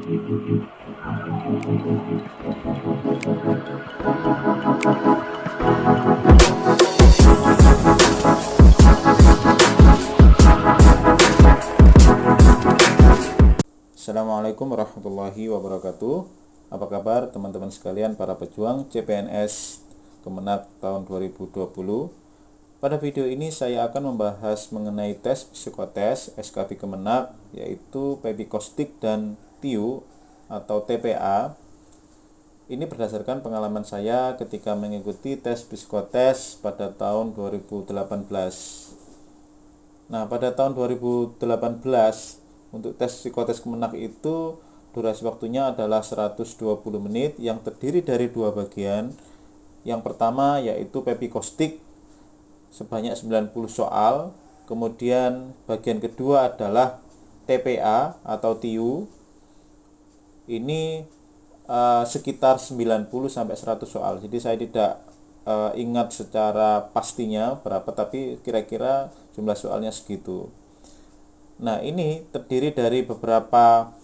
Assalamualaikum warahmatullahi wabarakatuh. Apa kabar teman-teman sekalian para pejuang CPNS Kemenak tahun 2020? Pada video ini saya akan membahas mengenai tes psikotes SKD Kemenak, yaitu Pepikostik dan TIU atau TPA. Ini berdasarkan pengalaman saya ketika mengikuti tes psikotes pada tahun 2018. Nah, pada tahun 2018 untuk tes psikotes Kemenak itu durasi waktunya adalah 120 menit yang terdiri dari dua bagian. Yang pertama yaitu Pepikostik sebanyak 90 soal. Kemudian bagian kedua adalah TPA atau TIU. Ini sekitar 90 sampai 100 soal. Jadi saya tidak ingat secara pastinya berapa, tapi kira-kira jumlah soalnya segitu. Nah, ini terdiri dari beberapa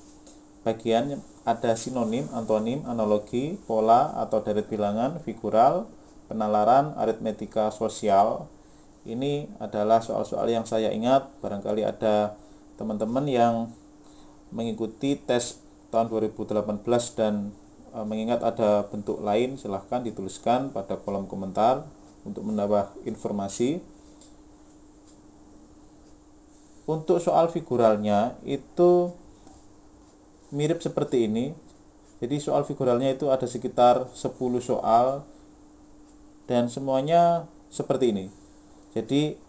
bagian, ada sinonim, antonim, analogi, pola atau deret bilangan, figural, penalaran, aritmetika sosial. Ini adalah soal-soal yang saya ingat. Barangkali ada teman-teman yang mengikuti tes tahun 2018 dan mengingat ada bentuk lain, silahkan dituliskan pada kolom komentar untuk menambah informasi. Untuk soal figuralnya itu mirip seperti ini. Jadi soal figuralnya itu ada sekitar 10 soal dan semuanya seperti ini. Jadi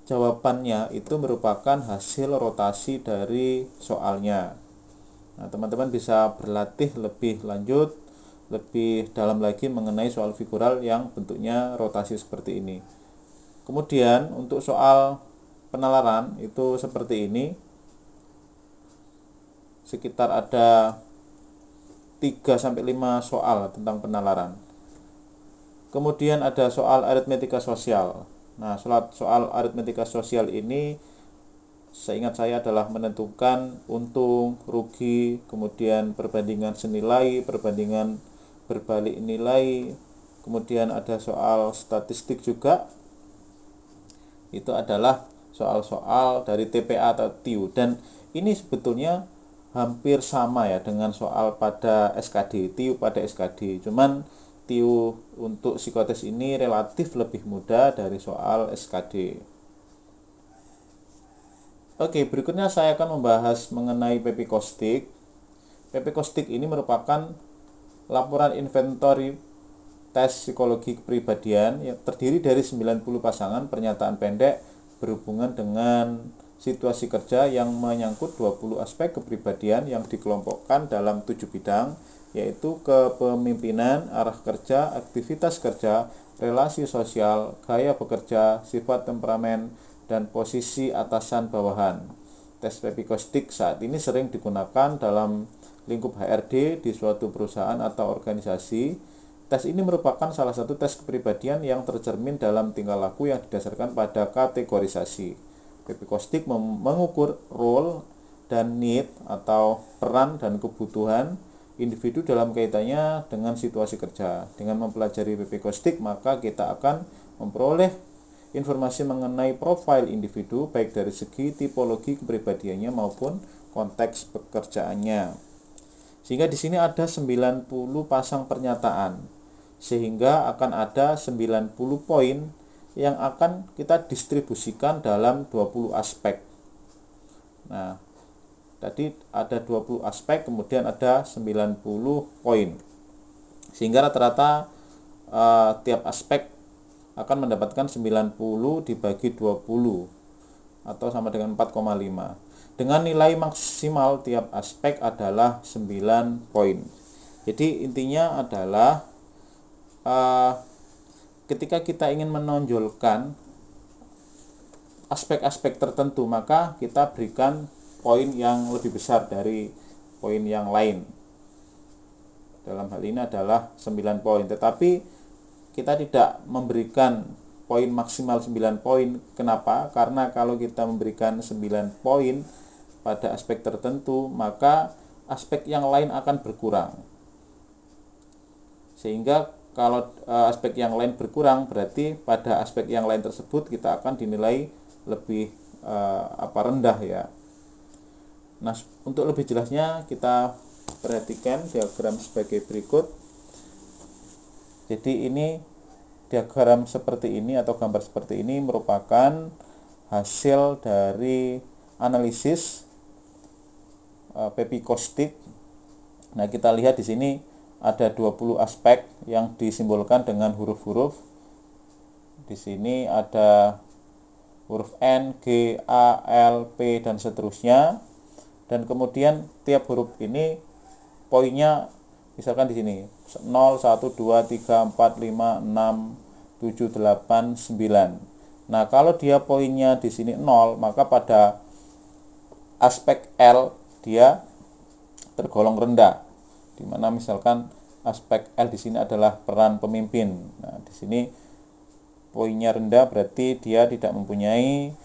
jawabannya itu merupakan hasil rotasi dari soalnya. Nah, teman-teman bisa berlatih lebih lanjut, lebih dalam lagi mengenai soal figural yang bentuknya rotasi seperti ini. Kemudian untuk soal penalaran itu seperti ini. Sekitar ada 3-5 soal tentang penalaran. Kemudian ada soal aritmetika sosial. Nah, soal aritmetika sosial ini seingat saya adalah menentukan untung, rugi, kemudian perbandingan senilai, perbandingan berbalik nilai. Kemudian ada soal statistik juga. Itu adalah soal-soal dari TPA atau TIU, dan ini sebetulnya hampir sama ya dengan soal pada SKD, TIU pada SKD. Cuman TIU untuk psikotes ini relatif lebih mudah dari soal SKD. Oke, berikutnya saya akan membahas mengenai Pepikostik. Pepikostik ini merupakan laporan inventory tes psikologi kepribadian yang terdiri dari 90 pasangan pernyataan pendek berhubungan dengan situasi kerja yang menyangkut 20 aspek kepribadian yang dikelompokkan dalam 7 bidang, yaitu kepemimpinan, arah kerja, aktivitas kerja, relasi sosial, gaya bekerja, sifat temperamen, dan posisi atasan bawahan. Tes Pepikostik saat ini sering digunakan dalam lingkup HRD di suatu perusahaan atau organisasi. Tes ini merupakan salah satu tes kepribadian yang tercermin dalam tingkah laku yang didasarkan pada kategorisasi. Pepikostik mengukur role dan need atau peran dan kebutuhan individu dalam kaitannya dengan situasi kerja. Dengan mempelajari Pepikostik, maka kita akan memperoleh informasi mengenai profil individu baik dari segi tipologi kepribadiannya maupun konteks pekerjaannya. Sehingga di sini ada 90 pasang pernyataan. Sehingga akan ada 90 poin yang akan kita distribusikan dalam 20 aspek. Nah, tadi ada 20 aspek, kemudian ada 90 poin. Sehingga rata-rata tiap aspek akan mendapatkan 90 dibagi 20 atau sama dengan 4,5. Dengan nilai maksimal tiap aspek adalah 9 poin. Jadi intinya adalah ketika kita ingin menonjolkan aspek-aspek tertentu, maka kita berikan poin yang lebih besar dari poin yang lain. Dalam hal ini adalah 9 poin, tetapi kita tidak memberikan poin maksimal 9 poin. Kenapa? Karena kalau kita memberikan 9 poin pada aspek tertentu, maka aspek yang lain akan berkurang. Sehingga kalau aspek yang lain berkurang, berarti pada aspek yang lain tersebut kita akan dinilai lebih rendah ya. Nah, untuk lebih jelasnya kita perhatikan diagram sebagai berikut. Jadi ini diagram seperti ini atau gambar seperti ini merupakan hasil dari analisis pepikostik. Nah, kita lihat di sini ada 20 aspek yang disimbolkan dengan huruf-huruf. Di sini ada huruf N, G, A, L, P dan seterusnya. Dan kemudian tiap huruf ini poinnya misalkan di sini 0, 1, 2, 3, 4, 5, 6, 7, 8, 9. Nah, kalau dia poinnya di sini 0, maka pada aspek L dia tergolong rendah. Di mana misalkan aspek L di sini adalah peran pemimpin. Nah, di sini poinnya rendah berarti dia tidak mempunyai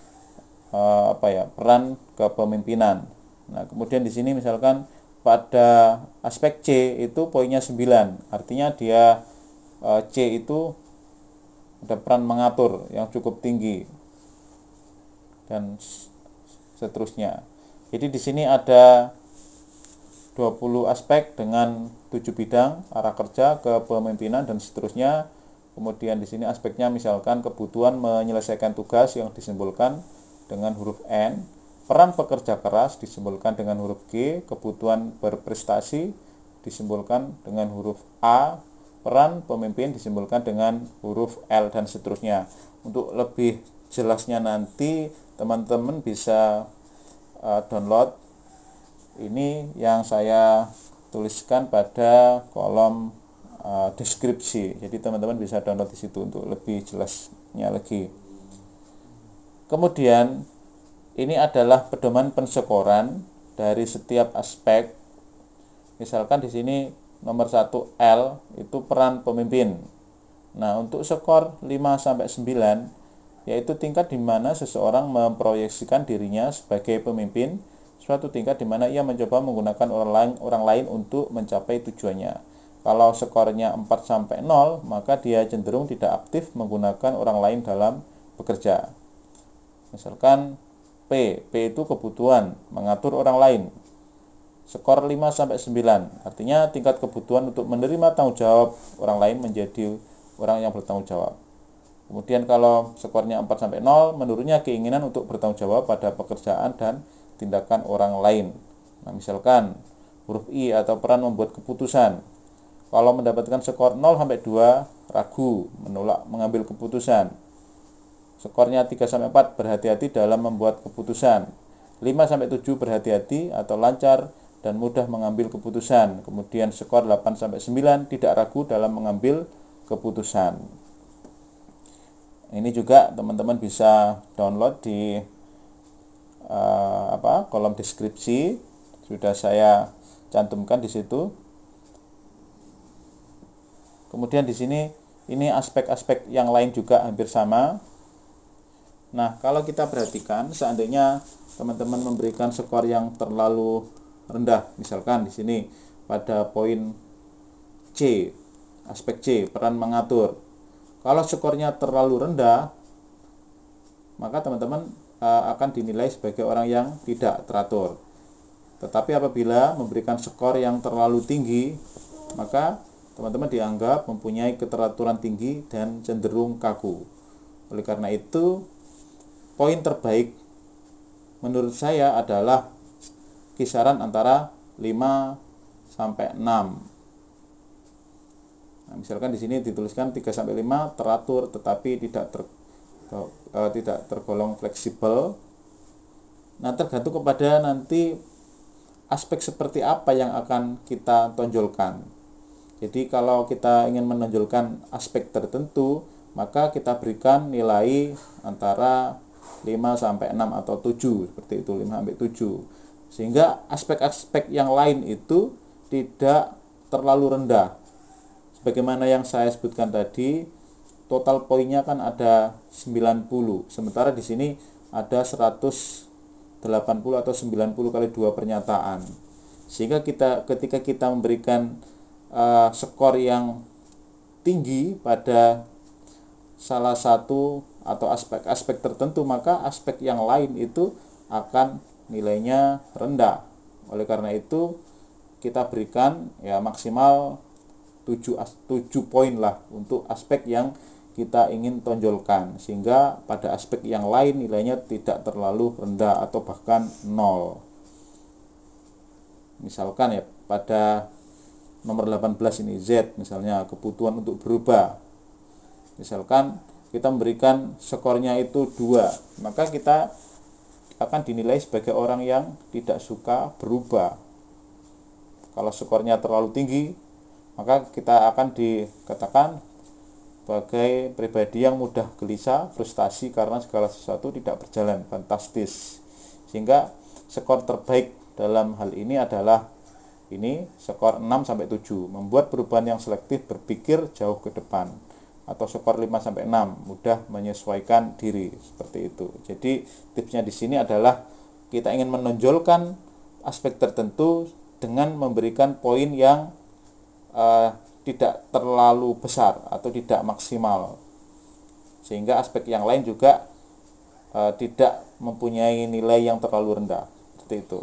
peran kepemimpinan. Nah, kemudian di sini misalkan pada aspek C itu poinnya 9, artinya dia C itu ada peran mengatur yang cukup tinggi dan seterusnya. Jadi di sini ada 20 aspek dengan 7 bidang, arah kerja, kepemimpinan dan seterusnya. Kemudian di sini aspeknya misalkan kebutuhan menyelesaikan tugas yang disimbolkan dengan huruf N, peran pekerja keras disimbolkan dengan huruf G, kebutuhan berprestasi disimbolkan dengan huruf A, peran pemimpin disimbolkan dengan huruf L dan seterusnya. Untuk lebih jelasnya nanti teman-teman bisa download ini yang saya tuliskan pada kolom deskripsi. Jadi teman-teman bisa download di situ untuk lebih jelasnya lagi. Kemudian ini adalah pedoman penskoran dari setiap aspek. Misalkan di sini nomor 1 L itu peran pemimpin. Nah, untuk skor 5 sampai 9 yaitu tingkat di mana seseorang memproyeksikan dirinya sebagai pemimpin, suatu tingkat di mana ia mencoba menggunakan orang lain untuk mencapai tujuannya. Kalau skornya 4 sampai 0, maka dia cenderung tidak aktif menggunakan orang lain dalam bekerja. Misalkan P itu kebutuhan mengatur orang lain. Skor 5 sampai 9, artinya tingkat kebutuhan untuk menerima tanggung jawab orang lain menjadi orang yang bertanggung jawab. Kemudian kalau skornya 4 sampai 0, menurunnya keinginan untuk bertanggung jawab pada pekerjaan dan tindakan orang lain. Nah, misalkan huruf I atau peran membuat keputusan. Kalau mendapatkan skor 0 sampai 2, ragu, menolak mengambil keputusan. Skornya 3 sampai 4, berhati-hati dalam membuat keputusan. 5 sampai 7, berhati-hati atau lancar dan mudah mengambil keputusan. Kemudian skor 8 sampai 9, tidak ragu dalam mengambil keputusan. Ini juga teman-teman bisa download di kolom deskripsi, sudah saya cantumkan di situ. Kemudian di sini ini aspek-aspek yang lain juga hampir sama. Nah, kalau kita perhatikan seandainya teman-teman memberikan skor yang terlalu rendah, misalkan di sini pada poin C, aspek C, peran mengatur. Kalau skornya terlalu rendah, maka teman-teman akan dinilai sebagai orang yang tidak teratur. Tetapi apabila memberikan skor yang terlalu tinggi, maka teman-teman dianggap mempunyai keteraturan tinggi dan cenderung kaku. Oleh karena itu, poin terbaik menurut saya adalah kisaran antara 5 sampai 6. Nah, misalkan di sini dituliskan 3 sampai 5 teratur tetapi tidak tergolong fleksibel. Nah, tergantung kepada nanti aspek seperti apa yang akan kita tonjolkan. Jadi kalau kita ingin menonjolkan aspek tertentu, maka kita berikan nilai antara 5 sampai 6 atau 7, seperti itu, 5 sampai 7. Sehingga aspek-aspek yang lain itu tidak terlalu rendah. Sebagaimana yang saya sebutkan tadi, total poinnya kan ada 90. Sementara di sini ada 180 atau 90 kali 2 pernyataan. Sehingga ketika kita memberikan skor yang tinggi pada salah satu atau aspek-aspek tertentu, maka aspek yang lain itu akan nilainya rendah. Oleh karena itu kita berikan ya maksimal 7 poin lah untuk aspek yang kita ingin tonjolkan, sehingga pada aspek yang lain nilainya tidak terlalu rendah atau bahkan 0. Misalkan ya pada nomor 18 ini Z misalnya, kebutuhan untuk berubah. Misalkan kita memberikan skornya itu 2, maka kita akan dinilai sebagai orang yang tidak suka berubah. Kalau skornya terlalu tinggi, maka kita akan dikatakan sebagai pribadi yang mudah gelisah, frustasi karena segala sesuatu tidak berjalan fantastis. Sehingga skor terbaik dalam hal ini adalah ini skor 6-7, membuat perubahan yang selektif, berpikir jauh ke depan. Atau skor 5-6, mudah menyesuaikan diri, seperti itu. Jadi tipsnya di sini adalah kita ingin menonjolkan aspek tertentu dengan memberikan poin yang tidak terlalu besar atau tidak maksimal, sehingga aspek yang lain juga tidak mempunyai nilai yang terlalu rendah, seperti itu.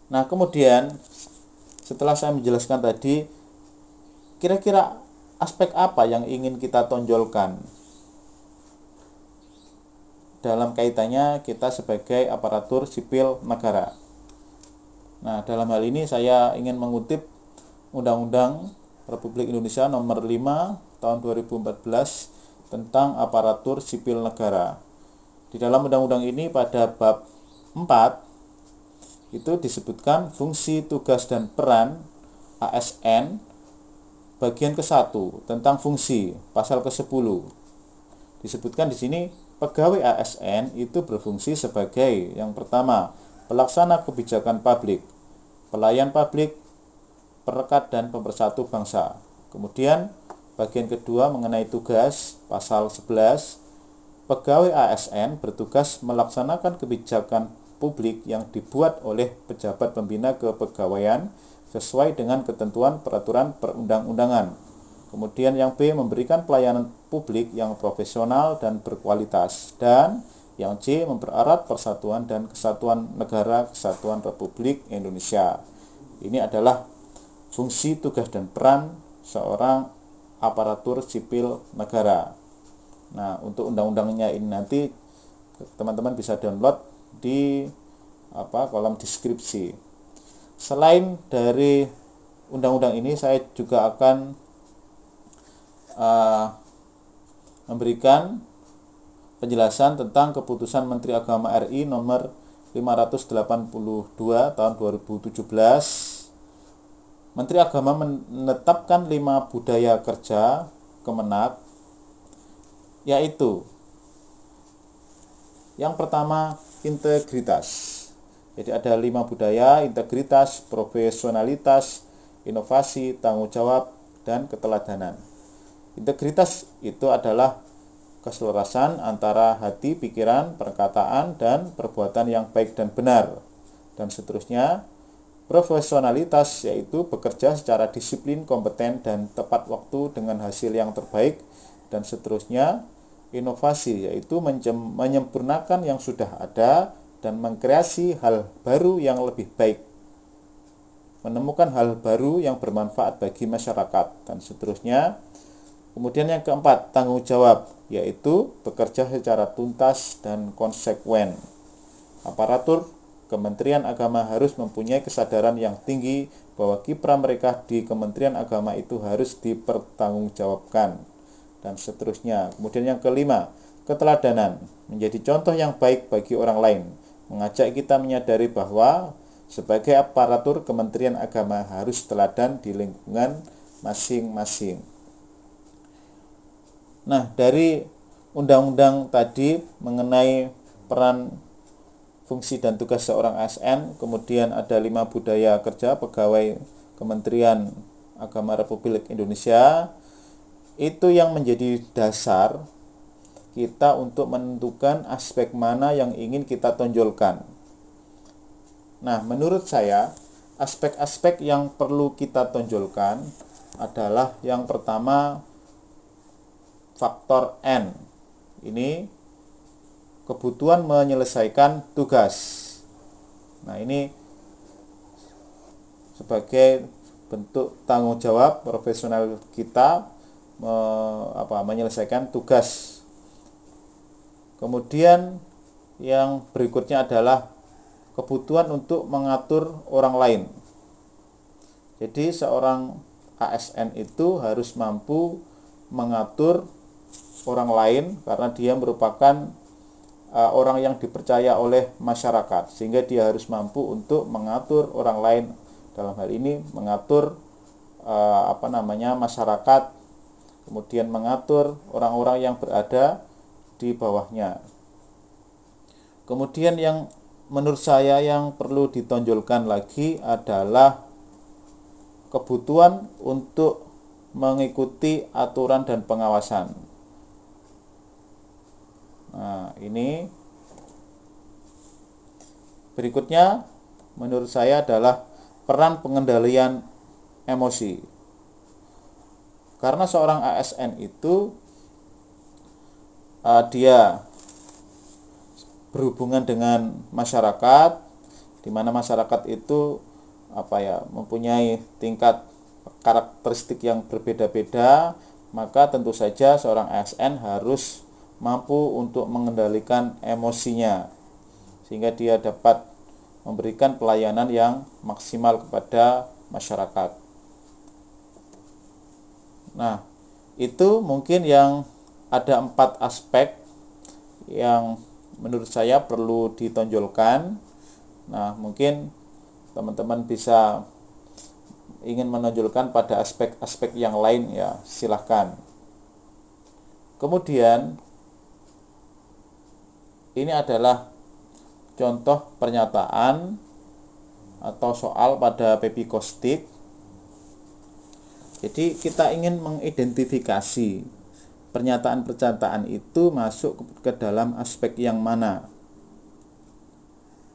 Nah, kemudian setelah saya menjelaskan tadi, kira-kira aspek apa yang ingin kita tonjolkan dalam kaitannya kita sebagai aparatur sipil negara. Nah, dalam hal ini saya ingin mengutip Undang-Undang Republik Indonesia nomor 5 tahun 2014 tentang aparatur sipil negara. Di dalam undang-undang ini pada bab 4 itu disebutkan fungsi, tugas, dan peran ASN bagian ke-1 tentang fungsi, pasal ke-10. Disebutkan di sini pegawai ASN itu berfungsi sebagai yang pertama, pelaksana kebijakan publik, pelayan publik, perekat dan pemersatu bangsa. Kemudian bagian kedua mengenai tugas, pasal 11, pegawai ASN bertugas melaksanakan kebijakan publik yang dibuat oleh pejabat pembina kepegawaian sesuai dengan ketentuan peraturan perundang-undangan. Kemudian yang B, memberikan pelayanan publik yang profesional dan berkualitas. Dan yang C, mempererat persatuan dan kesatuan negara Kesatuan Republik Indonesia. Ini adalah fungsi, tugas, dan peran seorang aparatur sipil negara. Nah, untuk undang-undangnya ini nanti teman-teman bisa download di kolom deskripsi. Selain dari undang-undang ini, saya juga akan memberikan penjelasan tentang keputusan Menteri Agama RI nomor 582 tahun 2017. Menteri Agama menetapkan 5 budaya kerja Kemenak, yaitu yang pertama, integritas. Jadi ada 5 budaya: integritas, profesionalitas, inovasi, tanggung jawab, dan keteladanan. Integritas itu adalah keselarasan antara hati, pikiran, perkataan, dan perbuatan yang baik dan benar, dan seterusnya. Profesionalitas yaitu bekerja secara disiplin, kompeten, dan tepat waktu dengan hasil yang terbaik, dan seterusnya. Inovasi yaitu menyempurnakan yang sudah ada dan mengkreasi hal baru yang lebih baik, menemukan hal baru yang bermanfaat bagi masyarakat, dan seterusnya. Kemudian yang keempat, tanggung jawab, yaitu bekerja secara tuntas dan konsekuen. Aparatur Kementerian Agama harus mempunyai kesadaran yang tinggi bahwa kiprah mereka di Kementerian Agama itu harus dipertanggungjawabkan, dan seterusnya. Kemudian yang kelima, keteladanan, menjadi contoh yang baik bagi orang lain, mengajak kita menyadari bahwa sebagai aparatur Kementerian Agama harus teladan di lingkungan masing-masing. Nah, dari undang-undang tadi mengenai peran, fungsi, dan tugas seorang ASN, kemudian ada 5 budaya kerja pegawai Kementerian Agama Republik Indonesia, itu yang menjadi dasar kita untuk menentukan aspek mana yang ingin kita tonjolkan. Nah, menurut saya aspek-aspek yang perlu kita tonjolkan adalah yang pertama faktor N. Ini kebutuhan menyelesaikan tugas. Nah, ini sebagai bentuk tanggung jawab profesional kita menyelesaikan tugas. Kemudian yang berikutnya adalah kebutuhan untuk mengatur orang lain. Jadi seorang ASN itu harus mampu mengatur orang lain karena dia merupakan orang yang dipercaya oleh masyarakat, sehingga dia harus mampu untuk mengatur orang lain, dalam hal ini mengatur masyarakat, kemudian mengatur orang-orang yang berada di bawahnya. Kemudian yang menurut saya yang perlu ditonjolkan lagi adalah kebutuhan untuk mengikuti aturan dan pengawasan. Nah, ini berikutnya menurut saya adalah peran pengendalian emosi. Karena seorang ASN itu dia berhubungan dengan masyarakat, di mana masyarakat itu mempunyai tingkat karakteristik yang berbeda-beda, maka tentu saja seorang ASN harus mampu untuk mengendalikan emosinya sehingga dia dapat memberikan pelayanan yang maksimal kepada masyarakat. Nah, itu mungkin yang ada 4 aspek yang menurut saya perlu ditonjolkan. Nah, mungkin teman-teman bisa ingin menonjolkan pada aspek-aspek yang lain, ya silahkan. Kemudian ini adalah contoh pernyataan atau soal pada Pepikostik. Jadi kita ingin mengidentifikasi pernyataan-pernyataan itu masuk ke dalam aspek yang mana.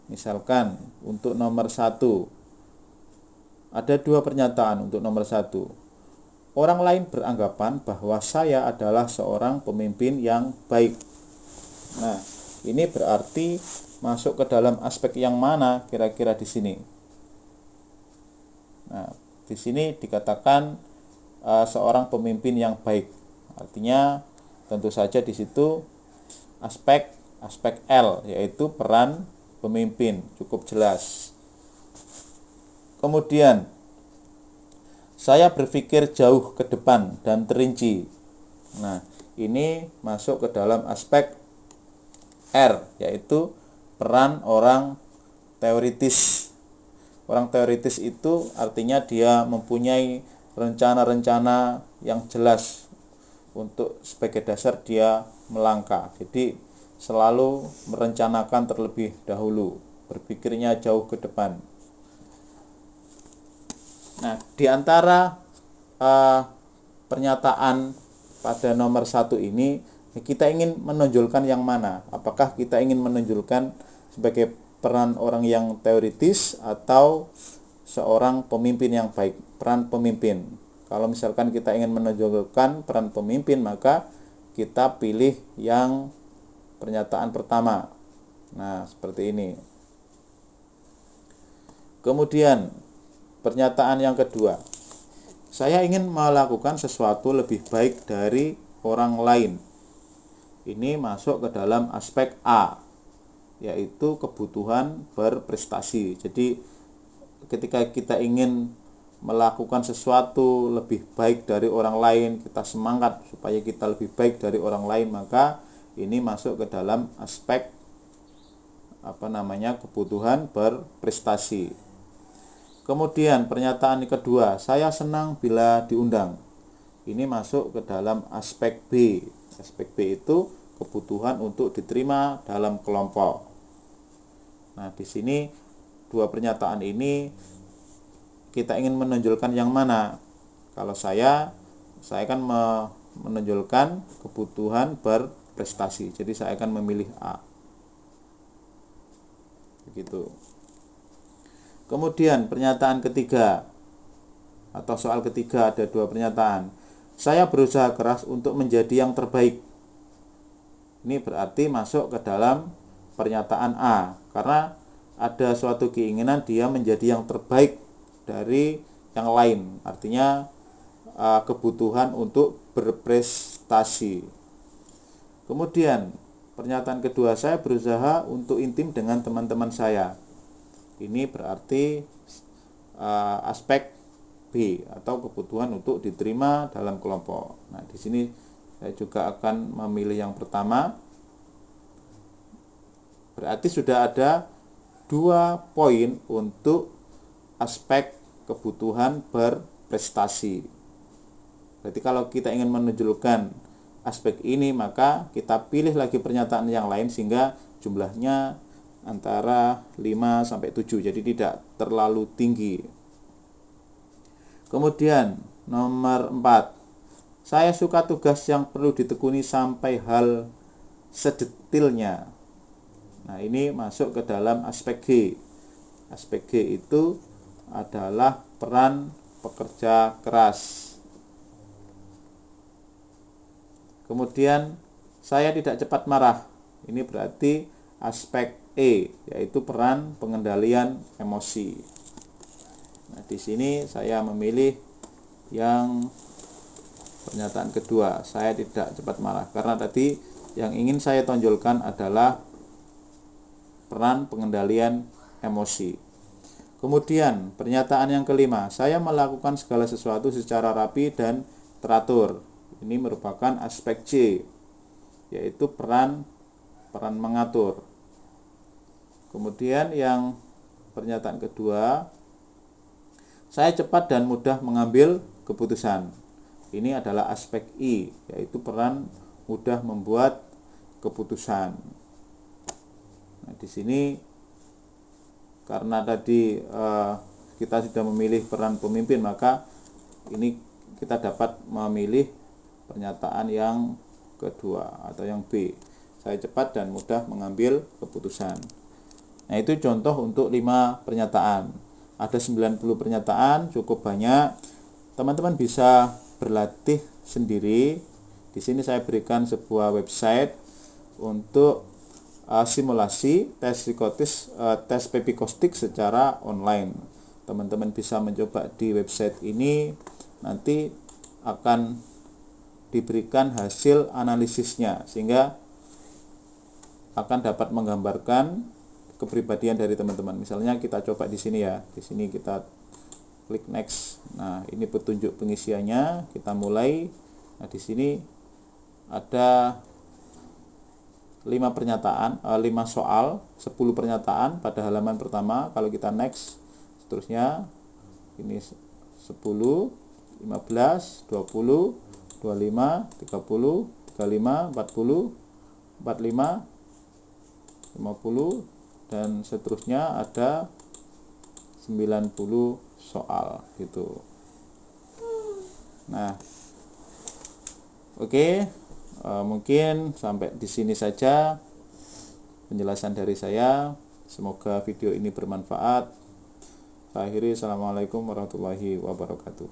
Misalkan untuk nomor 1, ada 2 pernyataan untuk nomor 1. Orang lain beranggapan bahwa saya adalah seorang pemimpin yang baik. Nah, ini berarti masuk ke dalam aspek yang mana kira-kira di sini? Nah, di sini dikatakan seorang pemimpin yang baik. Artinya tentu saja di situ aspek L, yaitu peran pemimpin, cukup jelas. Kemudian saya berpikir jauh ke depan dan terinci. Nah, ini masuk ke dalam aspek R, yaitu peran orang teoritis. Orang teoritis itu artinya dia mempunyai rencana-rencana yang jelas untuk sebagai dasar dia melangkah. Jadi selalu merencanakan terlebih dahulu, berpikirnya jauh ke depan. Nah, di antara pernyataan pada nomor 1 ini, kita ingin menonjolkan yang mana? Apakah kita ingin menonjolkan sebagai peran orang yang teoritis atau seorang pemimpin yang baik, peran pemimpin? Kalau misalkan kita ingin menonjolkan peran pemimpin, maka kita pilih yang pernyataan pertama. Nah, seperti ini. Kemudian pernyataan yang kedua, saya ingin melakukan sesuatu lebih baik dari orang lain. Ini masuk ke dalam aspek A, yaitu kebutuhan berprestasi. Jadi ketika kita ingin melakukan sesuatu lebih baik dari orang lain, kita semangat supaya kita lebih baik dari orang lain, maka ini masuk ke dalam aspek kebutuhan berprestasi. Kemudian pernyataan kedua, saya senang bila diundang. Ini masuk ke dalam aspek B. Aspek B itu kebutuhan untuk diterima dalam kelompok. Nah, di sini 2 pernyataan ini kita ingin menonjolkan yang mana? Kalau saya akan menonjolkan kebutuhan berprestasi. Jadi saya akan memilih A. Begitu. Kemudian pernyataan ketiga atau soal ketiga ada dua pernyataan. Saya berusaha keras untuk menjadi yang terbaik. Ini berarti masuk ke dalam pernyataan A, karena ada suatu keinginan dia menjadi yang terbaik dari yang lain. Artinya kebutuhan untuk berprestasi. Kemudian pernyataan kedua, saya berusaha untuk intim dengan teman-teman saya. Ini berarti aspek B atau kebutuhan untuk diterima dalam kelompok. Nah, di sini saya juga akan memilih yang pertama. Berarti sudah ada 2 poin untuk aspek kebutuhan berprestasi. Berarti kalau kita ingin menunjukkan aspek ini, maka kita pilih lagi pernyataan yang lain sehingga jumlahnya antara 5 sampai 7, jadi tidak terlalu tinggi. Kemudian nomor 4, saya suka tugas yang perlu ditekuni sampai hal sedetilnya. Nah, ini masuk ke dalam aspek G. Aspek G itu adalah peran pekerja keras. Kemudian saya tidak cepat marah. Ini berarti aspek E, yaitu peran pengendalian emosi. Nah, di sini saya memilih yang pernyataan kedua, saya tidak cepat marah, karena tadi yang ingin saya tonjolkan adalah peran pengendalian emosi. Kemudian pernyataan yang kelima, saya melakukan segala sesuatu secara rapi dan teratur. Ini merupakan aspek C, yaitu peran mengatur. Kemudian yang pernyataan kedua, saya cepat dan mudah mengambil keputusan. Ini adalah aspek I, yaitu peran mudah membuat keputusan. Nah, di sini karena tadi kita sudah memilih peran pemimpin, maka ini kita dapat memilih pernyataan yang kedua atau yang B. Saya cepat dan mudah mengambil keputusan. Nah, itu contoh untuk 5 pernyataan. Ada 90 pernyataan, cukup banyak. Teman-teman bisa berlatih sendiri. Di sini saya berikan sebuah website untuk simulasi tes psikotis, tes pepikostik secara online. Teman-teman bisa mencoba di website ini, nanti akan diberikan hasil analisisnya sehingga akan dapat menggambarkan kepribadian dari teman-teman. Misalnya kita coba di sini ya. Di sini kita klik next. Nah, ini petunjuk pengisiannya. Kita mulai. Nah, di sini ada 5 pernyataan, 5 soal, 10 pernyataan pada halaman pertama. Kalau kita next, seterusnya ini 10, 15, 20, 25, 30, 35, 40, 45, 50, dan seterusnya ada 90 soal gitu. Nah, oke, mungkin sampai di sini saja penjelasan dari saya. Semoga video ini bermanfaat. Saya akhiri, assalamualaikum warahmatullahi wabarakatuh.